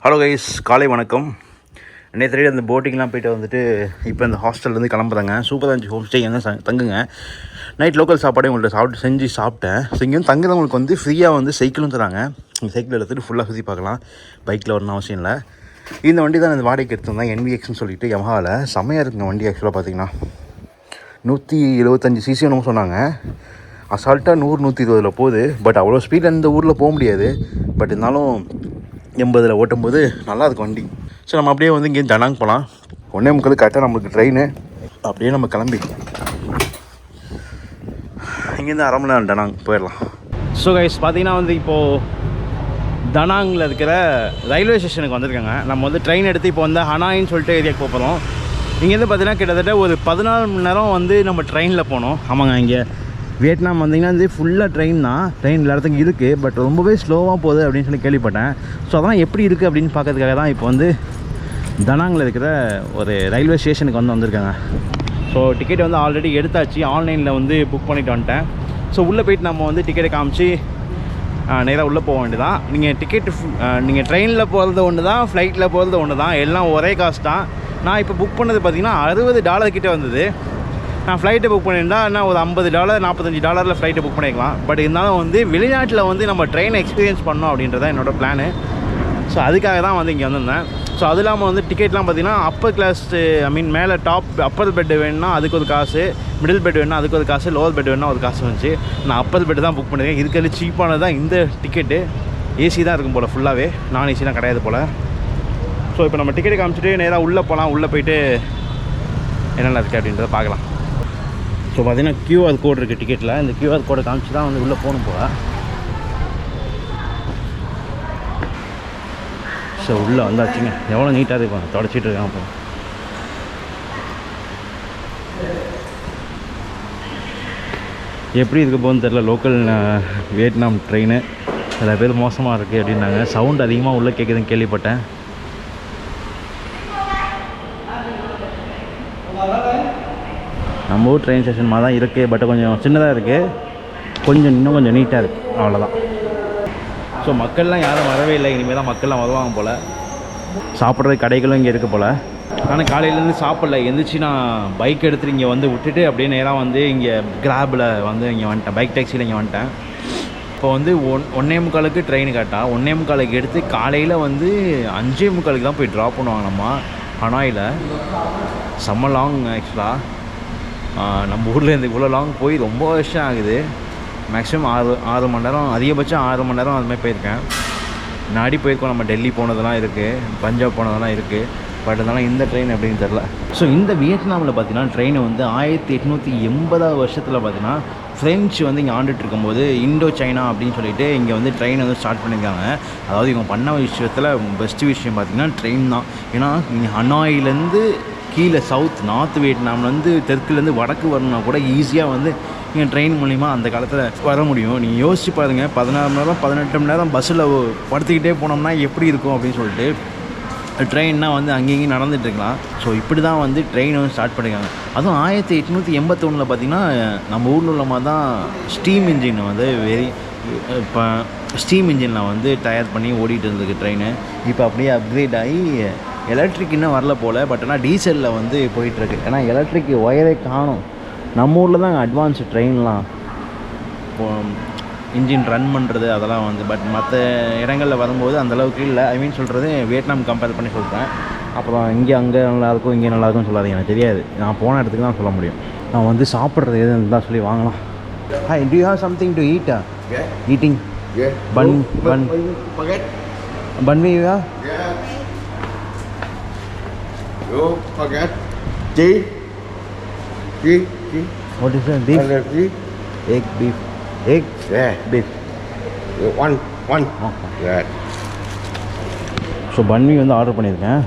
Hello guys, காலை வணக்கம். நேற்று அந்த போட்டிங்லாம் போய்ட்டு வந்துட்டு இப்போ இந்த ஹாஸ்டல்லேருந்து கிளம்புறாங்க. சூப்பராக இருந்துச்சு. ஹோம் ஸ்டே எங்கே தங்குங்க. நைட் லோக்கல் சாப்பாடே உங்கள்கிட்ட செஞ்சு சாப்பிட்டேன். ஸோ இங்கேருந்து தங்குறவங்களுக்கு வந்து ஃப்ரீயாக வந்து சைக்கிளும் தராங்க. இந்த சைக்கிள் எடுத்துகிட்டு ஃபுல்லாக சுற்றி பார்க்கலாம். பைக்கில் வரணும் அவசியம் இல்லை. இந்த வண்டி தான் இந்த வாடகைக்கு எடுத்துருந்தேன். NVXன்னு சொல்லிட்டு யமஹாவில் செம்மையாக இருக்குங்க வண்டி. ஆக்சுவலாக பார்த்தீங்கன்னா 175 சிசி என்னமோ சொன்னாங்க. அசால்ட்டாக 100-120 போகுது. பட் அவ்வளோ ஸ்பீடில் இந்த ஊரில் போக முடியாது. பட் இருந்தாலும் 80 ஓட்டும்போது நல்லாயிருக்கும் வண்டி. ஸோ நம்ம அப்படியே வந்து இங்கேருந்து தனாங் போகலாம். 1:45 கரெக்டாக நம்மளுக்கு ட்ரெயின். அப்படியே நம்ம கிளம்பி இங்கேருந்து 1/2 மணி நேரம் தனாங் போயிடலாம். ஸோ கைஸ் பார்த்தீங்கன்னா வந்து இப்போது தனாங்கில் இருக்கிற ரயில்வே ஸ்டேஷனுக்கு வந்திருக்காங்க. நம்ம வந்து ட்ரெயின் எடுத்து இப்போ வந்து ஹனாயின்னு சொல்லிட்டு ஏரியாவுக்கு போகிறோம். இங்கேருந்து பார்த்தீங்கன்னா கிட்டத்தட்ட ஒரு 14 மணி நேரம் வந்து நம்ம ட்ரெயினில் போனோம். ஆமாங்க, இங்கே வியட்நாம் வந்தீங்கன்னா வந்து ஃபுல்லாக ட்ரெயின் தான். ட்ரெயின் எல்லா இடத்துக்கும் இருக்குது. பட் ரொம்பவே ஸ்லோவாக போகுது அப்படின்னு சொல்லி கேள்விப்பட்டேன். ஸோ அதெல்லாம் எப்படி இருக்குது அப்படின்னு பார்க்கறதுக்காக தான் இப்போ வந்து தனாங்கில் இருக்கிற ஒரு ரயில்வே ஸ்டேஷனுக்கு வந்திருக்காங்க. ஸோ டிக்கெட் வந்து ஆல்ரெடி எடுத்தாச்சு. ஆன்லைனில் வந்து புக் பண்ணிட்டு வந்துட்டேன். ஸோ உள்ளே போய்ட்டு நம்ம வந்து டிக்கெட்டை காமிச்சு நேராக உள்ளே போக வேண்டியதான். நீங்கள் ட்ரெயினில் போகிறது ஒன்று தான், ஃப்ளைட்டில் போகிறது ஒன்று தான். எல்லாம் ஒரே காசு தான். நான் இப்போ புக் பண்ணது பார்த்திங்கன்னா $60 கிட்டே வந்தது. நான் ஃப்ளைட்டை புக் பண்ணியிருந்தா நான் ஒரு $50 $45 ஃப்ளைட்டை புக் பண்ணிக்கலாம். பட் இருந்தாலும் வந்து வெளிநாட்டில் வந்து நம்ம ட்ரெயினை எக்ஸ்பீரியன்ஸ் பண்ணோம் அப்படின்றதான் என்னோடய பிளானு. ஸோ அதுக்காக தான் வந்து இங்கே வந்திருந்தேன். ஸோ அது இல்லாமல் வந்து டிக்கெட்லாம் பார்த்திங்கன்னா அப்பர் கிளாஸ் மேலே டாப் அப்பர் பெட்டு வேணுன்னா அதுக்கு ஒரு காசு, மிடில் பெட் வேணுன்னா அதுக்கு ஒரு காசு, லோவர் பெட் வேணுன்னா ஒரு காசு வந்துச்சு. நான் அப்பர் பெட்டு தான் புக் பண்ணியிருக்கேன். இதுக்கு சீப்பானது தான் இந்த டிக்கெட்டு. ஏசி தான் இருக்கும் போல், ஃபுல்லாகவே நான் ஏசிலாம் கிடையாது போல். ஸோ இப்போ நம்ம டிக்கெட்டை காமிச்சிட்டு நேராக உள்ளே போகலாம். உள்ளே போய்ட்டு என்னென்ன இருக்குது அப்படின்றத பார்க்கலாம். ஸோ பார்த்தீங்கன்னா QR கோடு இருக்குது டிக்கெட்டில். இந்த QR கோடை காமிச்சு தான் வந்து உள்ளே போகணும் போல். ஸோ உள்ளே வந்தாச்சுங்க. எவ்வளோ நீட்டாக இருக்கும், தொடச்சிட்டு இருக்காங்க போல். எப்படி இருக்க போகுதுன்னு தெரில. லோக்கல் வியட்நாம் ட்ரெயின் சில பேர் மோசமாக இருக்குது அப்படின்னாங்க. சவுண்ட் அதிகமாக உள்ளே கேட்குதுன்னு கேள்விப்பட்டேன். நம்ம ஊர் ட்ரெயின் ஸ்டேஷன் மாதிரி தான் இருக்குது. பட் கொஞ்சம் சின்னதாக இருக்குது. இன்னும் கொஞ்சம் நீட்டாக இருக்குது. அவ்வளோதான். ஸோ மக்கள்லாம் யாரும் வரவே இல்லை. இனிமேல் தான் மக்கள்லாம் வருவாங்க போல். சாப்பிட்றது கடைகளும் இங்கே இருக்குது போல். ஆனால் காலையிலேருந்து சாப்பிடல. எந்திரிச்சு நான் பைக் எடுத்துகிட்டு இங்கே வந்து விட்டுட்டு அப்படியே நேராக வந்து இங்கே கிராபில் வந்து இங்கே வந்துட்டேன். பைக் டாக்ஸியில் இங்கே வந்துட்டேன். இப்போ வந்து 1:45 ட்ரெயின் கேட்டால் 1:45 எடுத்து காலையில் வந்து 5:45 தான் போய் ட்ராப் பண்ணுவாங்க நம்ம ஹனாயில். செம்ம லாங் ஆக்சுவலாக. நம்ம ஊர்லேருந்து இவ்வளோ லாங் போய் ரொம்ப வருஷம் ஆகுது. மேக்ஸிமம் 6 மணி நேரம், அதிகபட்சம் 6 மணி நேரம் அதுமாதிரி போயிருக்கேன். முன்னாடி போயிருக்கோம். நம்ம டெல்லி போனதெல்லாம் இருக்குது, பஞ்சாப் போனதெல்லாம் இருக்குது. பட் இருந்தாலும் இந்த ட்ரெயின் எப்படின்னு தெரில. ஸோ இந்த வியட்நாமில் பார்த்தீங்கன்னா ட்ரெயினை வந்து 1880 வருஷத்தில் பார்த்தீங்கன்னா ஃப்ரெஞ்சு வந்து இங்கே ஆண்டுட்டு இருக்கும்போது இண்டோ சைனா அப்படின்னு சொல்லிட்டு இங்கே வந்து ட்ரெயின் வந்து ஸ்டார்ட் பண்ணியிருக்காங்க. அதாவது இவங்க பண்ண விஷயத்தில் பெஸ்ட்டு விஷயம் பார்த்திங்கன்னா ட்ரெயின் தான். ஏன்னா இங்கே ஹனாயிலேருந்து கீழே நார்த் வியட்நாம்லேருந்து தெற்குலேருந்து வடக்கு வரணும்னா கூட ஈஸியாக வந்து நீங்கள் ட்ரெயின் மூலிமா அந்த காலத்தில் வர முடியும். நீங்கள் யோசிச்சு பாருங்கள், 14 மணி நேரம் 18 மணி நேரம் பஸ்ஸில் படுத்துக்கிட்டே போனோம்னா எப்படி இருக்கும் அப்படின்னு சொல்லிட்டு. ட்ரெயின்னா வந்து அங்கேயும் நடந்துகிட்ருக்கலாம். ஸோ இப்படி தான் வந்து ட்ரெயின் வந்து ஸ்டார்ட் பண்ணியிருக்காங்க. அதுவும் 1881 பார்த்திங்கன்னா நம்ம ஊரில் உள்ள மாதிரி தான் ஸ்டீம் இன்ஜின் வந்து இப்போ ஸ்டீம் இன்ஜினில் வந்து தயார் பண்ணி ஓடிட்டு இருந்ததுக்கு ட்ரெயின். இப்போ அப்படியே அப்கிரேட் ஆகி எலக்ட்ரிக் இன்னும் வரல போல். பட் ஆனால் டீசலில் வந்து போயிட்டுருக்கு. ஏன்னா எலக்ட்ரிக் ஒயரே காணும். நம்ம ஊரில் தான் அட்வான்ஸு ட்ரெயின்லாம் இன்ஜின் ரன் பண்ணுறது அதெல்லாம் வந்து. பட் மற்ற இடங்களில் வரும்போது அந்தளவுக்கு இல்லை. சொல்கிறது வியட்நாம் கம்பேர் பண்ணி சொல்கிறேன். அப்புறம் அங்கே நல்லாயிருக்கும், இங்கே நல்லாயிருக்கும்னு சொல்லாதீங்க. எனக்கு தெரியாது. நான் போன இடத்துக்கு தான் சொல்ல முடியும். நான் வந்து சாப்பிட்றது எது இருந்தால் சொல்லி வாங்கலாம். Hi, do you have something to eat? Eating? Yeah. Bun. Baguette? Bun me, yeah? Yeah. Yo, baguette. Cheese. What is that? Beef? Egg, beef. Egg? Yeah. Beef. One. Okay. Yeah. So பன்மி வந்து order பண்ணியிருக்கேன்.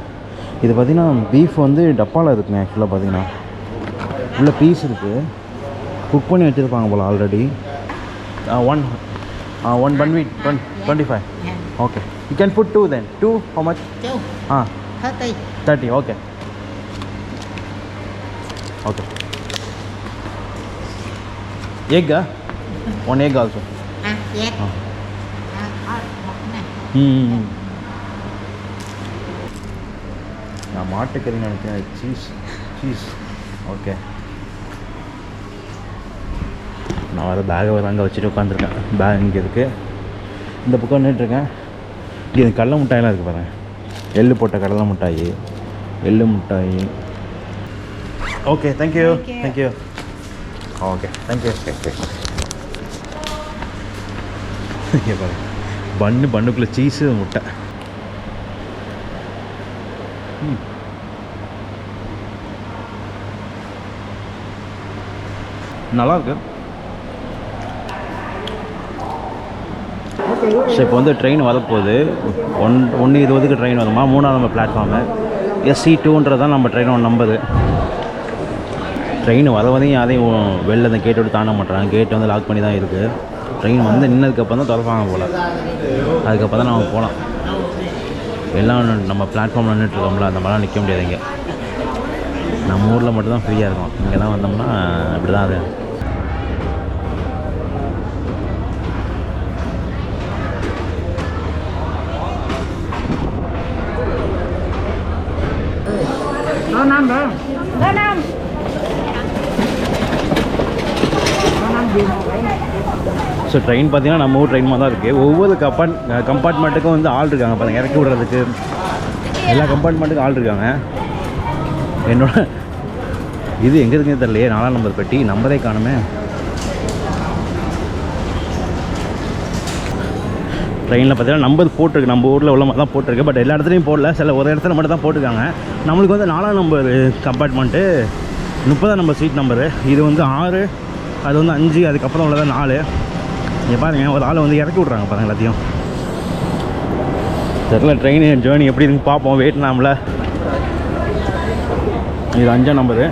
இது பார்த்திங்கன்னா beef வந்து டப்பாவில் இருக்குங்க. ஆக்சுவலாக பார்த்திங்கன்னா உள்ள பீஸ் இருக்குது. குக் பண்ணி வச்சுருப்பாங்க போல் already. One bun meat, 25. Yeah. Okay. You can put 2 then. 2, how much? 2. 30, okay. Okay. Egg, 1 egg also. Yes. நான் மாட்டுக்கறி நினைக்கிறேன். Cheese okay. நான் வர பேகை அங்கே வச்சுட்டு உட்காந்துருக்கேன். பேக் இங்கே இருக்குது. இந்த பக்கம் நின்றுட்டுருக்கேன். இது கடலை மிட்டாயெல்லாம் இருக்குது பாருங்கள். எள்ளு போட்ட கடலை மிட்டாய், எள்ளு மிட்டாய். Okay thank you. Okay thank you. இங்கே பாருங்க, பண்ணுக்குள்ளே சீஸு முட்டை. நல்லாயிருக்கு. ஸோ இப்போ வந்து ட்ரெயின் வரப்போகுது. 1:20 ட்ரெயின் வருமா, 3ஆம் நம்பர் பிளாட்ஃபார்மு. SC2 தான் நம்ம ட்ரெயினோட நம்பரு. ட்ரெயின் வரவதையும் யாரையும் வெளில அந்த கேட்டை விட்டு தாண்ட மாட்டேறாங்க. கேட்டு வந்து லாக் பண்ணி தான் இருக்குது. ட்ரெயின் வந்து நின்னதுக்கப்புறம் தான் திறப்பாங்க போல். அதுக்கப்புறம் தான் நம்ம போகலாம். எல்லாம் நம்ம பிளாட்ஃபார்மில் நின்றுட்டுருக்கோம்ல, அந்த மாதிரிலாம் நிற்க முடியாது. இங்கே நம்ம ஊரில் மட்டும்தான் ஃப்ரீயாக இருக்கும். இங்கே தான் வந்தோம்னா அப்படி தான் அது. ஸோ ட்ரெயின் பார்த்தீங்கன்னா நம்ம ஊர் ட்ரெயின் மாதிரி தான் இருக்குது. ஒவ்வொரு கம்பார்ட்மெண்ட்டுக்கும் வந்து ஆள் இருக்காங்க பாருங்கள், இறக்கி விடுறதுக்கு. எல்லா கம்பார்ட்மெண்ட்டுக்கும் ஆள் இருக்காங்க. என்னோட இது எங்கே இருக்குன்னு தெரியலையே, 4ஆம் நம்பர் பெட்டி. நம்பரே காணுமே. ட்ரெயினில் பார்த்தீங்கன்னா நம்பர் போட்டிருக்கு. நம்ம ஊரில் உள்ள மாதிரி தான் போட்டிருக்கு. பட் எல்லா இடத்துலையும் போடல. சில ஒரு இடத்துல மட்டும் தான் போட்டிருக்காங்க. நம்மளுக்கு வந்து 4ஆம் நம்பர் கம்பார்ட்மெண்ட்டு, 30ஆம் நம்பர் சீட் நம்பரு. இது வந்து 6, அது வந்து 5, அதுக்கப்புறம் உள்ளதான் 4. இங்கே பாருங்கள், ஒரு ஆளை வந்து இறக்கி விட்றாங்க பாருங்கள் எல்லாத்தையும். தெரியல ட்ரெயின் ஜேர்னி எப்படி இருக்குன்னு பார்ப்போம். வியட்நாமில் இது 5ஆம் நம்பரு.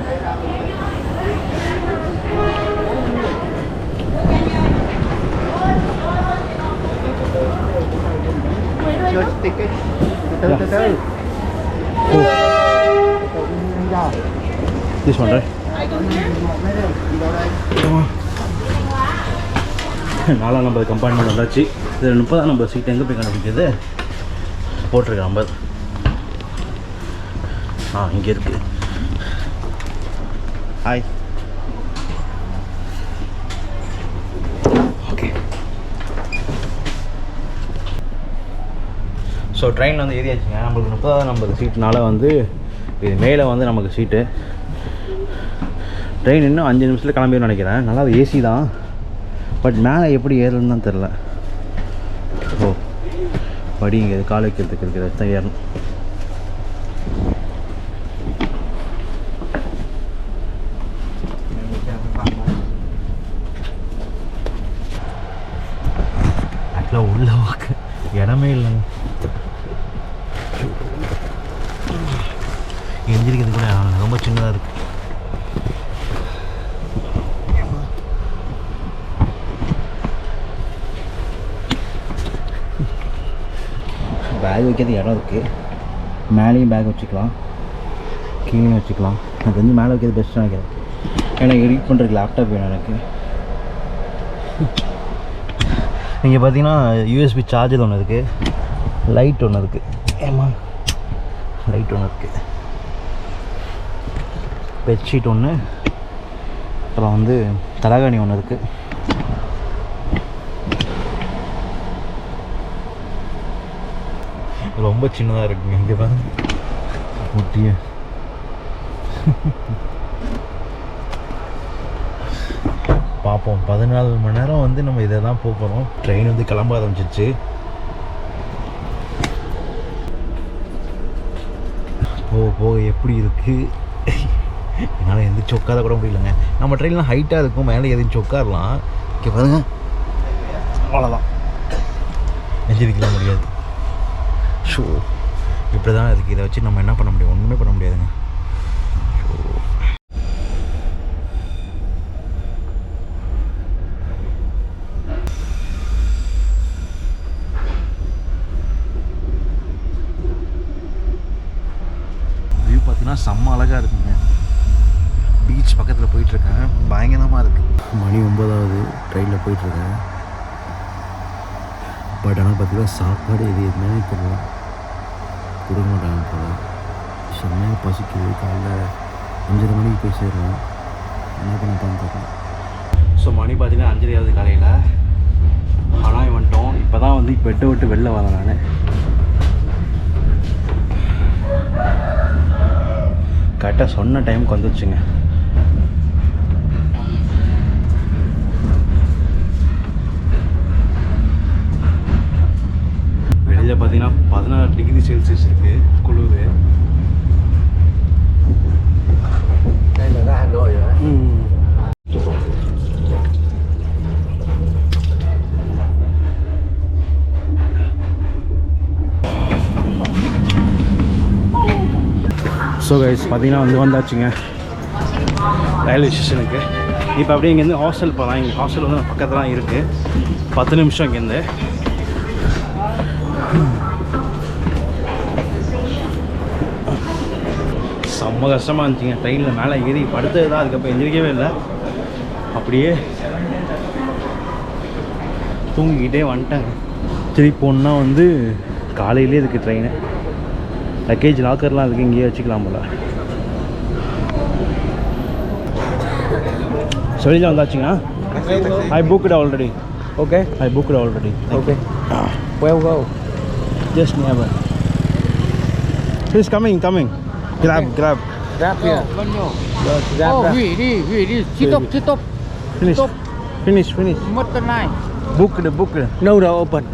This one, right? 4ஆம் நம்பர் கம்பார்ட்மெண்ட் வந்தாச்சு. இதில் 30ஆம் நம்பர் சீட் எங்கே போய் கண்டுபிடிக்கிறது? போட்டிருக்க நம்பர் இங்கே இருக்குது. ஹாய். ஓகே. ஸோ ட்ரெயின் வந்து ஏறியாச்சுங்க. நம்மளுக்கு 30ஆம் நம்பர் சீட்னால வந்து இது மேலே வந்து நமக்கு சீட்டு. ட்ரெயின் இன்னும் 5 நிமிஷத்தில் கிளம்பிடுன்னு நினைக்கிறேன். நல்லா ஏசி தான், பட் மேலே எப்படி ஏறணும்னு தான் தெரில. ஓ படி இங்கே கால் வைக்கிறதுக்கு இருக்கிறது தான் ஏறணும். ஆக்சுவலாக உள்ள இடமே இல்லைங்க. எந்திரிக்கிறது கூட ரொம்ப சின்னதாக இருக்குது. பேக் வைக்கிறது இடம் இருக்குது. மேலேயும் பேக் வச்சுக்கலாம், கீழேயும் வச்சுக்கலாம். அது வந்து மேலே வைக்கிறது பெஸ்ட்டாக நினைக்கிறேன். ஏன்னா எடிட் பண்ணுறதுக்கு லேப்டாப் வேணும் எனக்கு. இங்கே பார்த்தீங்கன்னா USB சார்ஜர் ஒன்று இருக்குது, லைட் ஒன்று இருக்குது. லைட் ஒன்று இருக்குது, பெட்ஷீட் ஒன்று, அப்புறம் வந்து தலகாணி ஒன்று இருக்குது. ரொம்ப சின்னதாக இருக்குங்க. இங்கே பாருங்க முட்டிய. பார்ப்போம். 14 மணி நேரம் வந்து நம்ம இதை தான் போகிறோம். ட்ரெயின் வந்து கிளம்ப ஆரம்பிச்சிச்சு. போக எப்படி இருக்குது. என்னால் எந்திரிச்சு உட்கார கூட முடியலங்க. நம்ம ட்ரெயின்லாம் ஹைட்டாக இருக்கும், மேலே எந்திரிச்சு உட்காரலாம். இங்கே பாருங்க, அவ்வளோதான், எந்திரிக்கலாம் முடியாது. ஷோ இப்படி தான் இருக்குது. இதை வச்சு நம்ம என்ன பண்ண முடியும்? ஒன்றுமே பண்ண முடியாதுங்க. வியூ பார்த்தீங்கன்னா செம்ம அழகாக இருக்குங்க. பீச் பக்கத்தில் போயிட்டுருக்கேன். பயங்கரமாக இருக்குது. மணி 9ஆவது. ட்ரெயினில் போயிட்டுருக்கேன். பட் ஆனால் பார்த்தீங்கன்னா சாப்பாடு இது என்னன்னு தெரியல, கொடுக்க மாட்டாங்க போல. ஸோ செம்மையாக பசிக்குது. காலைல 5:30 மணிக்கு போய் சேருவோம். என்ன பண்ண தெரியல. ஸோ மணி பார்த்தீங்கன்னா 5:30 காலையில் ஹனாய் வந்துட்டோம். இப்போ தான் வந்து பெட்டை விட்டு வெளில வரேன் நான். கரெக்டாக சொன்ன டைமுக்கு வந்துடுச்சுங்க. வெளியில் பார்த்தீங்கன்னா 16 டிகிரி செல்சியஸ் இருக்குது, குளிர். Đây là ra Hanoi rồi. So guys பார்த்தீங்கன்னா வந்தாச்சுங்க ரயில்வே ஸ்டேஷனுக்கு. இப்போ அப்படியே இங்கேருந்து ஹாஸ்டல் போகலாம். இங்கே ஹாஸ்டல் வந்து பக்கத்தில் தான் இருக்குது. 10 நிமிஷம் இங்கேருந்து. செம்ம கஷ்டமாக இருந்துச்சுங்க. ட்ரெயினில் மேலே ஏறி படுத்தது தான், அதுக்கப்புறம் எந்திரிக்கவே இல்லை. அப்படியே தூங்கிக்கிட்டே வந்துட்டாங்க. சரி போனா வந்து காலையிலே இருக்குது ட்ரெயின். லக்கேஜ் லாக்கர்லாம் இருக்குது, இங்கேயே வச்சுக்கலாம் போல. வெளியில் வந்தாச்சுங்க. I booked already. Okay. I booked already. Okay. Where go? Just never. He's coming. Grab. Grab here. Grab. Oh, we. Stop. Finish. Mất cái này. Booked. No, open.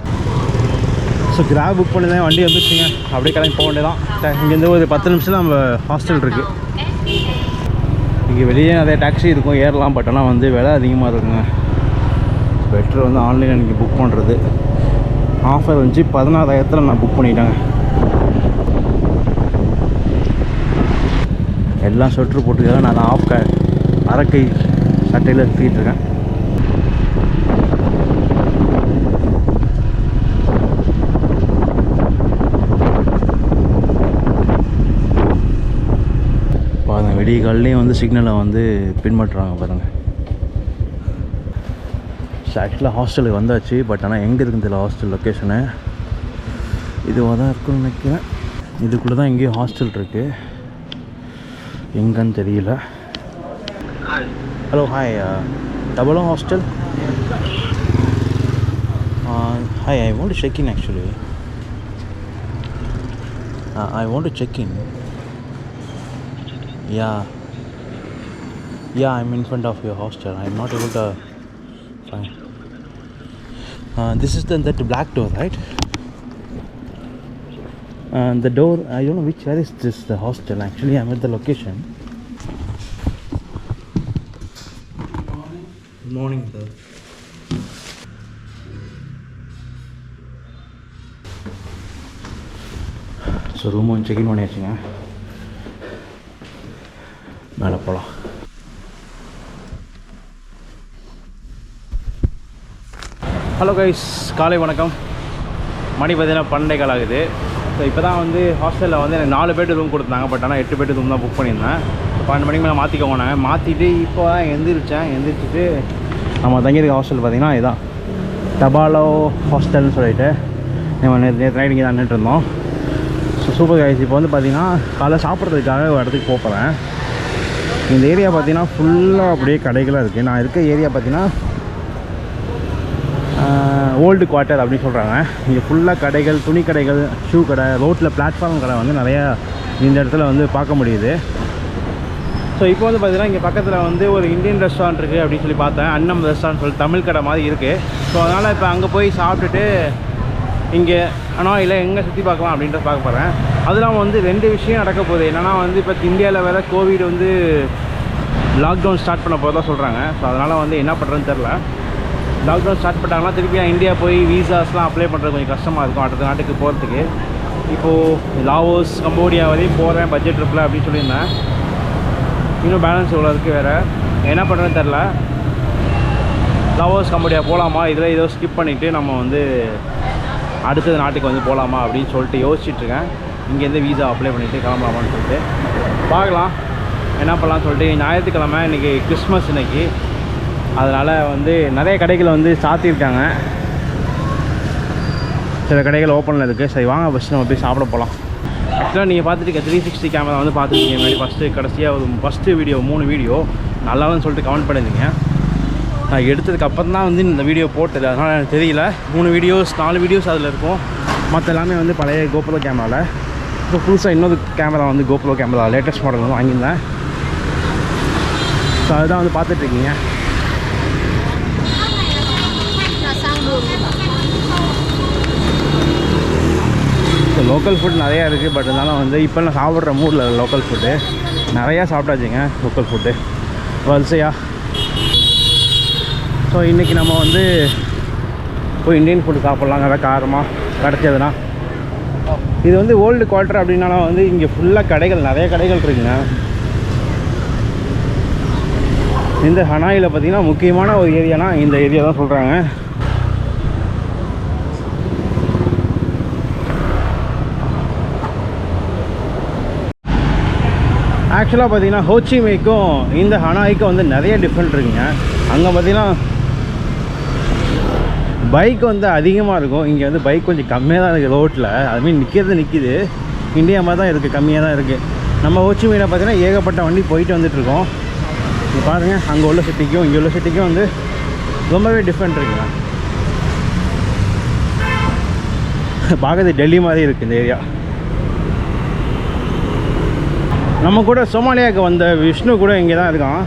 So Grab book பண்ணி தான் வண்டி வந்துச்சுங்க. அப்படியே கிளம்பி போக வேண்டியதான். இங்கேருந்து ஒரு 10 நிமிஷம் நம்ம ஹாஸ்டல் இருக்குது. இங்கே வெளியே நிறைய டாக்ஸி இருக்கும், ஏறலாம். பட் ஆனால் வந்து விலை அதிகமாக இருக்குங்க. பெட்ரு வந்து ஆன்லைனில் இன்றைக்கி புக் பண்ணுறது. ஆஃபர் வந்துச்சு 16,000 நான் புக் பண்ணிட்டேங்க. எல்லாம் ஸ்வெட்ரு போட்டுருக்காங்க. நான் அரைக்கை சட்டையில் சுற்றிட்டு இருக்கேன். பாருங்கள், விடிய காலையிலையும் வந்து சிக்னலை வந்து பின்பற்றுறாங்க பாருங்கள். ஆக்சுவலாக ஹாஸ்டலுக்கு வந்தாச்சு. பட் ஆனால் எங்கே இருக்குன்னு தெரியல ஹாஸ்டல் லொக்கேஷனு. இதுவாக தான் இருக்குன்னு நினைக்கிறேன். இதுக்குள்ளே தான் எங்கேயும் ஹாஸ்டல் இருக்குது, எங்கன்னு தெரியல. Hello, hi. டபுளும் hostel. Hi, I want to check in actually. I want to check in. Yeah, I'm in front of your hostel. I'm not able to find. This is that black door, right? The door, I don't know which. Where is this the hostel? Actually, I'm at the location. Good morning, sir. So room வந்து check in பண்ணியாச்சுங்க. மேலே போகலாம். Hello guys, காலை வணக்கம். மணி பார்த்தீங்கன்னா 12 ஆகுது. So இப்போ தான் வந்து ஹாஸ்டலில் வந்து எனக்கு 4 பேர் ரூம் கொடுத்தாங்க. பட் ஆனால் 8 பேர் ரூம் தான் புக் பண்ணியிருந்தேன். 12 மணிக்கு மேலே மாற்றிக்கோங்க. மாற்றிட்டு இப்போ தான் எந்திரிச்சிட்டு நம்ம தங்கியிருக்க ஹாஸ்டல் பார்த்திங்கன்னா இதுதான் டபாலோ ஹாஸ்டல்னு சொல்லிட்டு நம்ம நேற்று நைட் இங்கே தான் நின்றுட்டு இருந்தோம். So super guys. இப்போ வந்து பார்த்திங்கன்னா காலைல சாப்பிட்றதுக்காக ஒரு இடத்துக்கு போகிறேன். இந்த ஏரியா பார்த்திங்கன்னா ஃபுல்லாக அப்படியே கடைகளாக இருக்குது. நான் இருக்க ஏரியா பார்த்திங்கன்னா ஓல்டு குவார்ட்டர் அப்படின்னு சொல்கிறாங்க. இங்கே ஃபுல்லாக கடைகள், துணி கடைகள், ஷூ கடை, ரோட்டில் பிளாட்ஃபார்ம் கடை வந்து நிறையா இந்த இடத்துல வந்து பார்க்க முடியுது. ஸோ இப்போ வந்து பார்த்திங்கன்னா இங்கே பக்கத்தில் வந்து ஒரு இந்தியன் ரெஸ்டாரண்ட் இருக்குது அப்படின்னு சொல்லி பார்த்தேன். அன்னம் ரெஸ்டாரண்ட் சொல்லி தமிழ் கடை மாதிரி இருக்குது. ஸோ அதனால் இப்போ அங்கே போய் சாப்பிட்டுட்டு இங்கே ஹனாயில் எங்கே சுற்றி பார்க்கலாம் அப்படின்றத பார்க்க போகிறேன். அதெல்லாம் வந்து 2 விஷயம் நடக்க போகுது. என்னென்னா வந்து இப்போ இந்தியாவில் வேறு கோவிட் வந்து லாக்டவுன் ஸ்டார்ட் பண்ண போகிறதா சொல்கிறாங்க. ஸோ அதனால் வந்து என்ன பண்ணுறதுன்னு தெரில. லாக்டவுன் ஸ்டார்ட் பண்ணிட்டாங்கன்னா திருப்பி இந்தியா போய் வீசாஸ்லாம் அப்ளை பண்ணுறது கொஞ்சம் கஷ்டமாக இருக்கும் அடுத்த நாட்டுக்கு போகிறதுக்கு. இப்போது லாவோஸ், கம்போடியா வரையும் போகிறேன் பட்ஜெட் ட்ரிப்பில் அப்படின்னு சொல்லியிருந்தேன். இன்னும் பேலன்ஸ் இவ்வளோ இருக்குது. வேறு என்ன பண்ணுறதுன்னு தெரில. லாவோஸ், கம்போடியா போகலாமா, இதில் ஏதோ ஸ்கிப் பண்ணிவிட்டு நம்ம வந்து அடுத்தது நாட்டுக்கு வந்து போகலாமா அப்படின்னு சொல்லிட்டு யோசிச்சுட்ருக்கேன். இங்கேருந்து வீசா அப்ளை பண்ணிவிட்டு கிளம்பலாமான்னு சொல்லிட்டு பார்க்கலாம் என்ன பண்ணலான்னு சொல்லிட்டு. ஞாயிற்றுக்கிழமை இன்றைக்கி கிறிஸ்மஸ் இன்றைக்கி. அதனால் வந்து நிறைய கடைகள் வந்து சாத்தியிருக்காங்க. சில கடைகள் ஓப்பனில் இருக்குது. சரி வாங்க ஃபஸ்ட்டு நம்ம போய் சாப்பிட போகலாம். ஆக்சுவலாக நீங்கள் பார்த்துட்டு 360 கேமரா வந்து பார்த்துருக்கீங்க முன்னாடி ஃபஸ்ட்டு வீடியோ 3 வீடியோ நல்லான்னு சொல்லிட்டு கமெண்ட் பண்ணியிருந்தீங்க. நான் எடுத்ததுக்கு அப்புறம் தான் வந்து இந்த வீடியோ போட்டது, அதனால் எனக்கு தெரியல. 4 வீடியோஸ் அதில் இருக்கும். மற்ற எல்லாமே வந்து பழைய கோப்ரோ கேமராவில். இப்போ புதுசாக இன்னொரு கேமரா வந்து கோப்ரோ கேமரா லேட்டஸ்ட் மாடல் வந்து வாங்கியிருந்தேன். ஸோ அதுதான் வந்து பார்த்துட்ருக்கீங்க. ஸோ லோக்கல் ஃபுட் நிறையா இருக்குது. பட் இருந்தாலும் வந்து இப்போ நான் சாப்பிட்ற மூடில் லோக்கல் ஃபுட்டு நிறையா சாப்பிட்டாச்சுங்க. லோக்கல் ஃபுட்டு வரிசையாக. ஸோ இன்றைக்கி நம்ம வந்து போய் இந்தியன் ஃபுட்டு சாப்பிட்லாங்க. அதான் காரமாக கிடச்சதுன்னா. இது வந்து ஓல்டு குவார்ட்டர் அப்படின்னாலும் வந்து இங்கே ஃபுல்லாக நிறைய கடைகள் இருக்குங்க. இந்த ஹனாயில் பார்த்திங்கன்னா முக்கியமான ஒரு ஏரியானா இந்த ஏரியா தான் சொல்கிறாங்க. ஆக்சுவலாக பார்த்தீங்கன்னா ஹோச்சிமிக்கும் இந்த ஹனாய்க்கும் வந்து நிறைய டிஃப்ரெண்ட் இருக்குங்க. அங்கே பார்த்தீங்கன்னா பைக் வந்து அதிகமாக இருக்கும். இங்கே வந்து பைக் கொஞ்சம் கம்மியாக தான் இருக்குது ரோட்டில். அதுமாரி நிற்கிது. இந்தியா மாதிரி தான் இருக்குது, கம்மியாக தான் இருக்குது. நம்ம ஹோச்சிமியில் பார்த்தீங்கன்னா ஏகப்பட்ட வண்டி போயிட்டு வந்துட்டுருக்கோம். இங்கே பாருங்கள், அங்கே உள்ள சிட்டிக்கும் இங்கே உள்ள சிட்டிக்கும் வந்து ரொம்பவே டிஃப்ரெண்ட் இருக்குங்க. பார்க்குறது டெல்லி மாதிரி இருக்குது இந்த ஏரியா. நம்ம கூட சோமாலியாவுக்கு வந்த விஷ்ணு கூட இங்கே தான் இருக்கான்.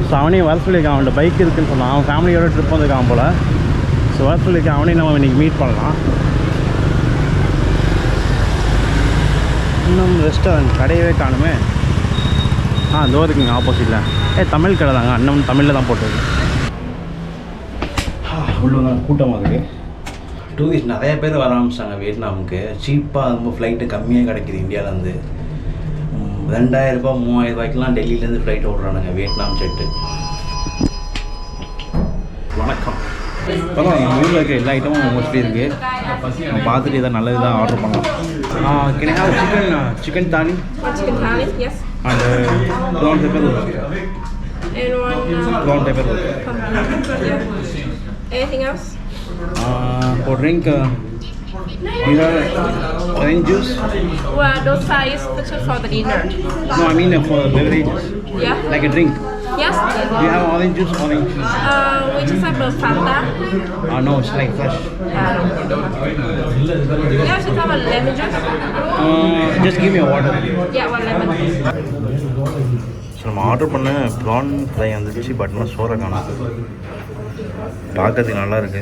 ஸோ அவனையும் வர சொல்லியிருக்கான். அவன்கிட்ட பைக் இருக்குதுன்னு சொன்னான். அவன் ஃபேமிலியோட ட்ரிப் வந்துருக்கான் போல். ஸோ வர சொல்லியிருக்கான். அவனையும் நம்ம இன்றைக்கி மீட் பண்ணலாம். இன்னும் ரெஸ்டாரண்ட் கடையவே காணுமே. இதோ இருக்குங்க ஆப்போசிட்டில். தமிழ் கடை தாங்க. அண்ணன் தமிழில் தான் போட்டது. உள்ள கூட்டமாக இருக்குது. டூரிஸ்ட் நிறைய பேர் வர ஆரம்பிச்சிட்டாங்க வியட்நாமுக்கு. சீப்பாக ரொம்ப ஃப்ளைட்டு கம்மியாக கிடைக்கிது. இந்தியாவிலேருந்து 2000 ரூபா 3000 ரூபாய்க்குலாம் டெல்லியிலேருந்து ஃப்ளைட் ஓடுறானுங்க வியட்நாம் செட்டு. வணக்கம். அப்புறம் எங்கள் ஊரில் இருக்க எல்லா ஐட்டமும் மோஸ்ட்லி இருக்குது. நம்ம பார்த்துட்டு எதாவது நல்லது தான் ஆர்டர் பண்ணலாம். Can I have chicken thali? Chicken thali, yes. And prawn pepper roll. And one Prawn pepper roll. yeah. Anything else? For drink, you have orange juice? Well, those size just for the dinner. No, I mean for beverages. Yeah. Like a drink. Yes. Do you have orange juice? Orange. We just have the Fanta. No, it's like fresh. Yeah, just have a lemon juice. Just give me a water. Yeah, one lemon. So நம்ம order பண்ண PRAN fry வந்துடுச்சு. But இன்னும் சோறை காணும். பார்க்கறதுக்கு நல்லா இருக்கு.